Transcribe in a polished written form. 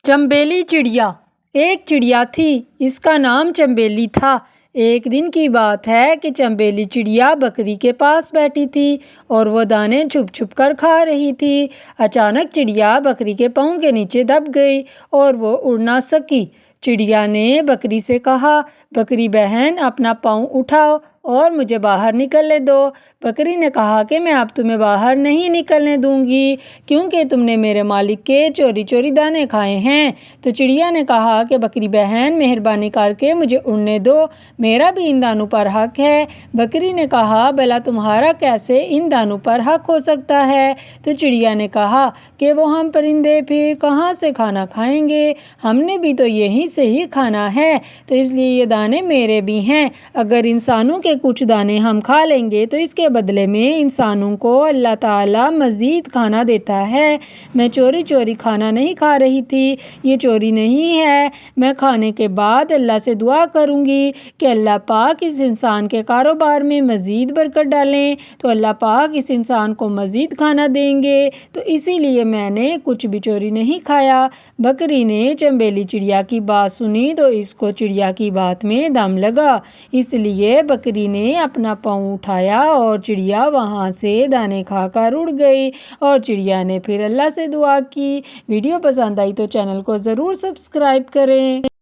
چنبیلی چڑیا۔ ایک چڑیا تھی، اس کا نام چنبیلی تھا۔ ایک دن کی بات ہے کہ چنبیلی چڑیا بکری کے پاس بیٹھی تھی اور وہ دانے چھپ چھپ کر کھا رہی تھی۔ اچانک چڑیا بکری کے پاؤں کے نیچے دب گئی اور وہ اڑ نہ سکی۔ چڑیا نے بکری سے کہا، بکری بہن اپنا پاؤں اٹھاؤ اور مجھے باہر نکلنے دو۔ بکری نے کہا کہ میں اب تمہیں باہر نہیں نکلنے دوں گی کیونکہ تم نے میرے مالک کے چوری چوری دانے کھائے ہیں۔ تو چڑیا نے کہا کہ بکری بہن مہربانی کر کے مجھے اڑنے دو، میرا بھی ان دانوں پر حق ہے۔ بکری نے کہا، بھلا تمہارا کیسے ان دانوں پر حق ہو سکتا ہے؟ تو چڑیا نے کہا کہ وہ ہم پرندے پھر کہاں سے کھانا کھائیں گے؟ ہم نے بھی تو یہیں سے ہی کھانا ہے، تو اس لیے یہ دانے میرے بھی ہیں۔ اگر انسانوں کے کچھ دانے ہم کھا لیں گے تو اس کے بدلے میں انسانوں کو اللہ تعالیٰ مزید کھانا دیتا ہے۔ میں چوری چوری کھانا نہیں کھا رہی تھی، یہ چوری نہیں ہے۔ میں کھانے کے بعد اللہ سے دعا کروں گی کہ اللہ پاک اس انسان کے کاروبار میں مزید برکت ڈالیں، تو اللہ پاک اس انسان کو مزید کھانا دیں گے، تو اسی لیے میں نے کچھ بھی چوری نہیں کھایا۔ بکری نے چنبیلی چڑیا کی بات سنی تو اس کو چڑیا کی بات میں دم لگا، اس لیے بکری نے اپنا پاؤں اٹھایا اور چڑیا وہاں سے دانے کھا کر اڑ گئی، اور چڑیا نے پھر اللہ سے دعا کی۔ ویڈیو پسند آئی تو چینل کو ضرور سبسکرائب کریں۔